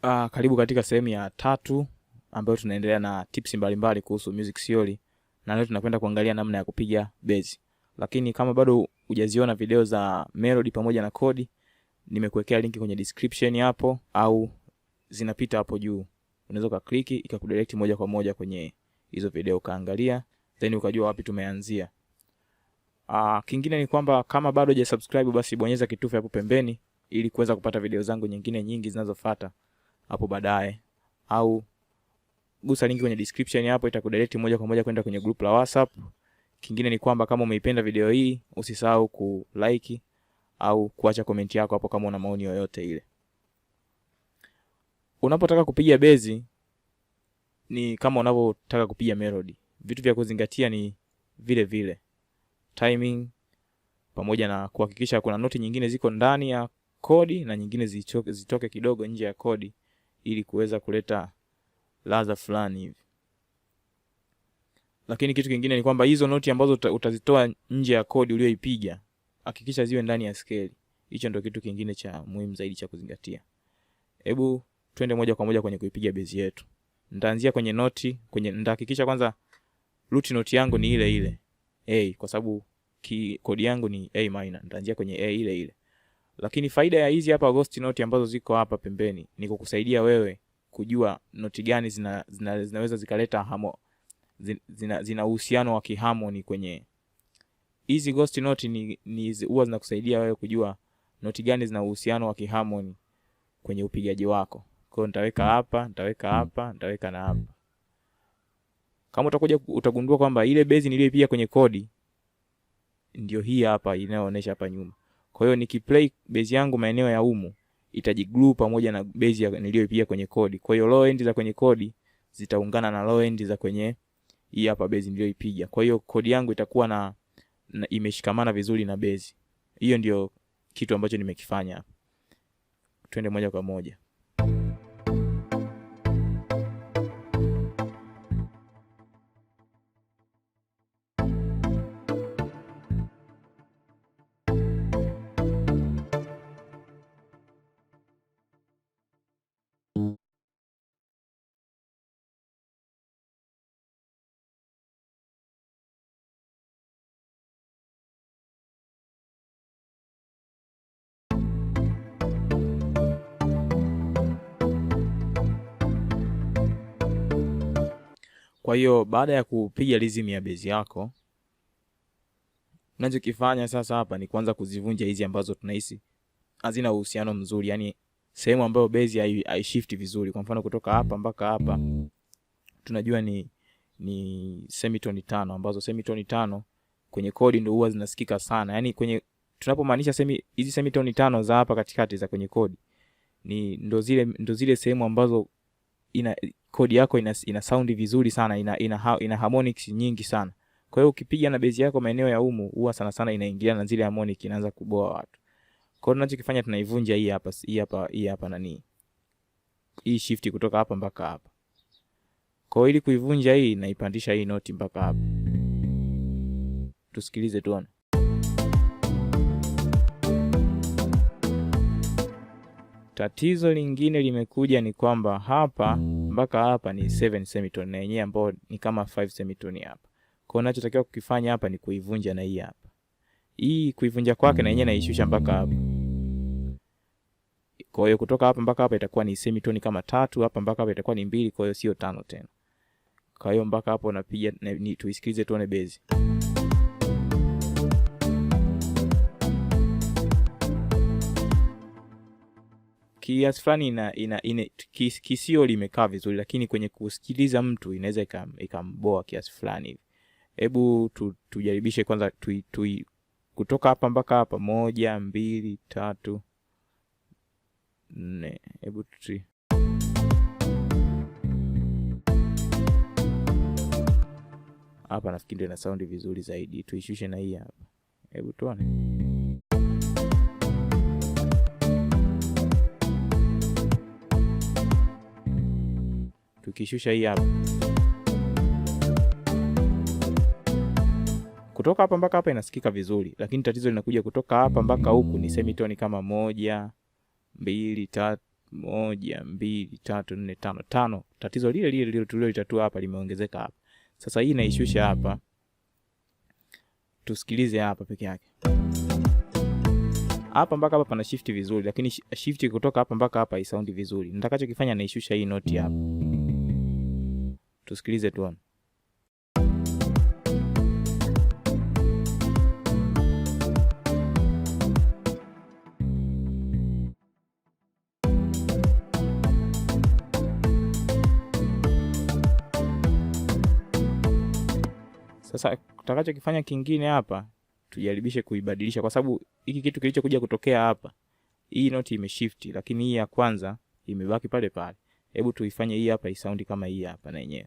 Karibu katika sehemu ya 3 ambayo tunaendelea na tips mbalimbali kuhusu music theory, na leo tunakwenda kuangalia namna ya kupiga bass. Lakini kama bado hujaziona video za melody pamoja na kodi, nimekuwekea linki kwenye description hapo au zinapita hapo juu. Unaweza click ikakudirect moja kwa moja kwenye hizo video ukaangalia, then ukajua wapi tumeanzia. Kingine ni kwamba kama bado hujasubscribe, basi bonyeza kitufe hapo pembeni ili kuweza kupata video zangu nyingine nyingi zinazofuata hapo baadaye, au gusa linki kwenye description hapo, itakudirect moja kwa moja kwenda kwenye group la WhatsApp. Kingine ni kwamba kama umeipenda video hii, usisahau kulike au kuacha comment yako hapo kama una maoni yoyote ile. Unapotaka kupiga bezi ni kama unavyotaka kupiga melody. Vitu vya kuzingatia ni vile vile timing, pamoja na kuhakikisha kuna noti nyingine ziko ndani ya kodi na nyingine zitoke kidogo nje ya kodi ili kuweza kuleta ladha fulani hivi. Lakini kitu kingine ni kwamba hizo noti ambazo utazitoa nje ya kodi uliyoipiga, hakikisha ziwe ndani ya scale. Hicho ndio kitu kingine cha muhimu zaidi cha kuzingatia. Hebu twende moja kwa moja kwenye kuipiga bezi yetu. Nitaanzia kwenye noti, nitahakikisha kwanza root note yangu ni ile ile A, kwa sababu kodi yangu ni A minor. Nitaanzia kwenye A ile ile. Lakini faida ya hizi hapa ghost note ambazo ziko hapa pembeni ni kukusaidia wewe kujua noti gani zinaweza zikaleta zina uhusiano wa kiharmony kwenye hizi ghost note. Ni huwa zinakusaidia wewe kujua noti gani zina uhusiano wa kiharmony kwenye upigaji wako. Kwa hiyo nitaweka hapa, nitaweka hapa, nitaweka na hapa. Kama utakuja utagundua kwamba ile base niliyoipiga kwenye kodi ndio hii hapa inayoonyesha hapa nyuma. Kwa hiyo nikiplay base yangu maeneo ya humu, itajiglue pamoja na base niliyoipiga kwenye kodi. Kwa hiyo low end za kwenye kodi zitaungana na low end za kwenye hii hapa base niliyoipiga. Kwa hiyo kodi yangu itakuwa na imeshikamana vizuri na base. Hiyo ndio kitu ambacho nimekifanya hapa. Twende moja kwa moja. Kwa hiyo baada ya kupiga rhythm ya base yako, unachokifanya sasa hapa ni kuanza kuzivunja hizi ambazo tunahisi hazina uhusiano mzuri, yani sehemu ambayo base haishift vizuri. Kwa mfano kutoka hapa mpaka hapa tunajua ni semitone 5, ambazo semitone 5 kwenye kodi ndio huwa zinasikika sana. Yani tunapomaanisha hizi semitone 5 za hapa katikati za kwenye kodi ndo zile sehemu ambazo kodi yako ina sound vizuri sana, ina harmonics nyingi sana. Kwa hiyo ukipiga na base yako maeneo ya humu, huwa sana sana inaingiana na zile harmonic, inaanza kuboa watu. Kwa hiyo tunachokifanya tunaivunja hii hapa nani, hii shift kutoka hapa mpaka hapa. Kwa hiyo ili kuivunja hii, naipandisha hii noti mpaka hapa. Tusikilize tuone. Tatizo lingine limekuja ni kwamba hapa mpaka hapa ni 7 semitone na yenyewe ambao ni kama 5 semitone hapa. Kwa hiyo ninachotakiwa kukifanya hapa ni kuivunja na hii hapa. Hii kuivunja kwake na yenyewe naishusha mpaka hapa. Kwa hiyo kutoka hapa mpaka hapa itakuwa ni semitone kama 3, hapa mpaka hapa itakuwa ni 2, kwa hiyo sio 5 tena. Kwa hiyo mpaka hapo napiga, tuisikilize tuone base. Kiasi fulani kisio limekaa vizuri, lakini kwenye kusikiliza mtu inaweza ikamboa kiasi fulani hivi. Hebu tujaribishe kwanza kutoka hapa mpaka hapa 1 2 3 4. Hebu hapa nafikiri ndio ina sound vizuri zaidi. Tuishushe na hii hapa. Hebu tuone. Tukishusha hii hapa, kutoka hapa mpaka hapa inasikika vizuri, lakini tatizo linakuja kutoka hapa mpaka huku ni semitone kama 1 2 3 1 2 3 4 5 5. Tatizo lile tulilolitatua hapa limeongezeka hapa. Sasa hii naishusha hapa. Tusikilize hapa peke yake. Hapa mpaka hapa pana shift vizuri, lakini shift kutoka hapa mpaka hapa isaundi vizuri. Nitakachokifanya naishusha hii noti hapa. Tusikilize tuone. Sasa tutakachokifanya kingine hapa, tujaribishe kuibadilisha kwa sababu hiki kitu kilichokuja kutokea hapa, hii noti imeshift, lakini hii ya kwanza imebaki pale pale. Hebu tuifanye hii hapa isaundi kama hii hapa, na yenyewe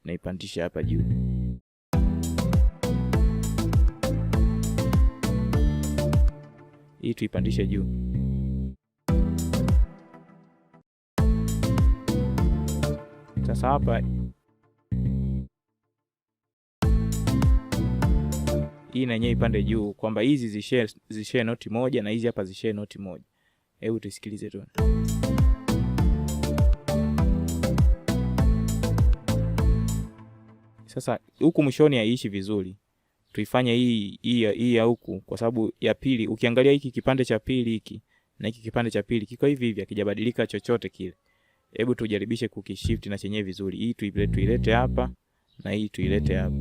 naipandisha hapa juu. Hii tuipandishe juu. Sasa hapa hii na yenyewe ipande juu, kwamba hizi zishare noti moja na hizi hapa zishare noti moja. Hebu tusikilize tu. Sasa huku mwishoni haiishi vizuri. Tuifanye hii ya huku, kwa sababu ya pili ukiangalia hiki kipande cha pili hiki na hiki kipande cha pili kiko hivi hivi, hakijabadilika chochote kile. Hebu tujaribishe kukishift na chenyewe vizuri. Hii tuilete hapa na hii tuilete hapa.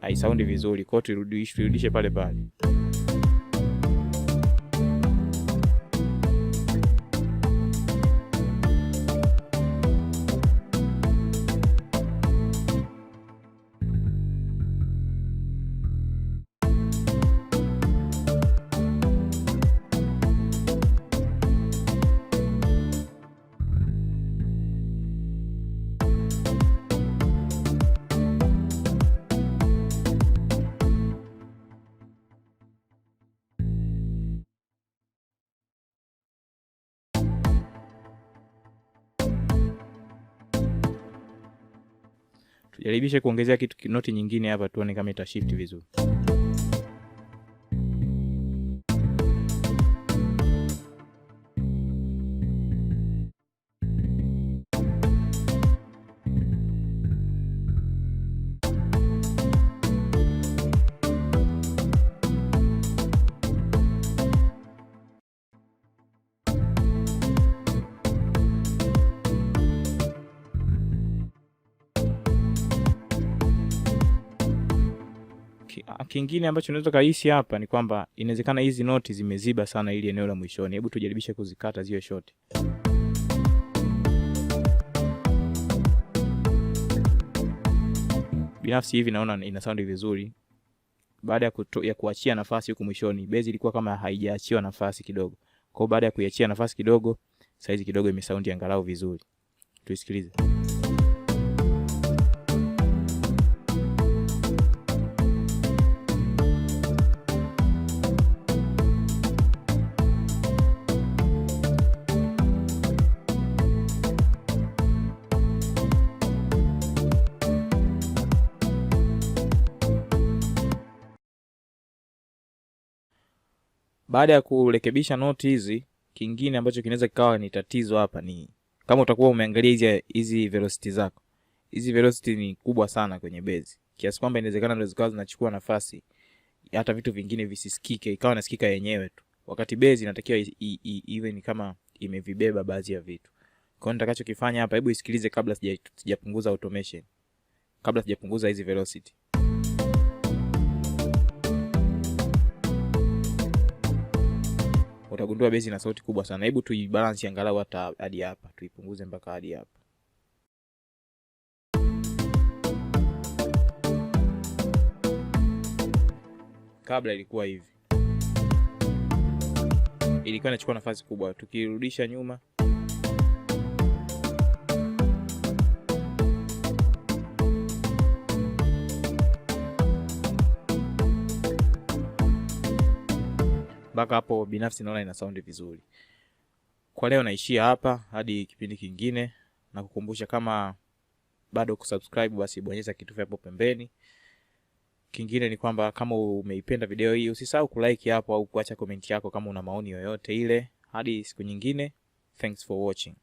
Haisaundi vizuri, kwa turudishe pale pale. Tujaribishe kuongezea kitu noti nyingine hapa tuone kama ita shift vizuri. Kingine ambacho unaweza kahisi hapa ni kwamba inawezekana hizi noti zimeziba sana ili eneo la mwishoni. Hebu tujaribishe kuzikata ziwe short. Binafsi hivi naona ina sound vizuri. Baada ya kuachia nafasi huku mwishoni, base ilikuwa kama haijaachiwa nafasi kidogo. Kwa hiyo baada ya kuiachia nafasi kidogo, size kidogo imesound angalau vizuri. Tuisikilize. Baada ya kurekebisha noti hizi, kingine ambacho kinaweza kikawa ni tatizo hapa ni kama utakuwa umeangalia hizi velocity zako. Hizi velocity ni kubwa sana kwenye base, kiasi kwamba inawezekana ndio zikawa zinachukua nafasi hata vitu vingine visisikike, ikawa nasikika yenyewe tu, wakati base inatakiwa iwe ni kama imevibeba baadhi ya vitu. Kwa hiyo nitakachokifanya hapa, hebu isikilize kabla sijapunguza automation, kabla sijapunguza hizi velocity. Utagundua base ina sauti kubwa sana. Hebu tuibalance angalau hata hadi hapa, tuipunguze mpaka hadi hapa. Kabla ilikuwa hivi, ilikuwa inachukua nafasi kubwa. Tukirudisha nyuma, mpaka hapo binafsi naona ina sound vizuri. Kwa leo naishia hapa hadi kipindi kingine, na kukumbusha kama bado kusubscribe basi bonyeza kitufe hapo pembeni kingine ni kwamba kama umeipenda video hii, usisahau kulike hapo au kuacha comment yako kama una maoni yoyote ile. Hadi siku nyingine, thanks for watching.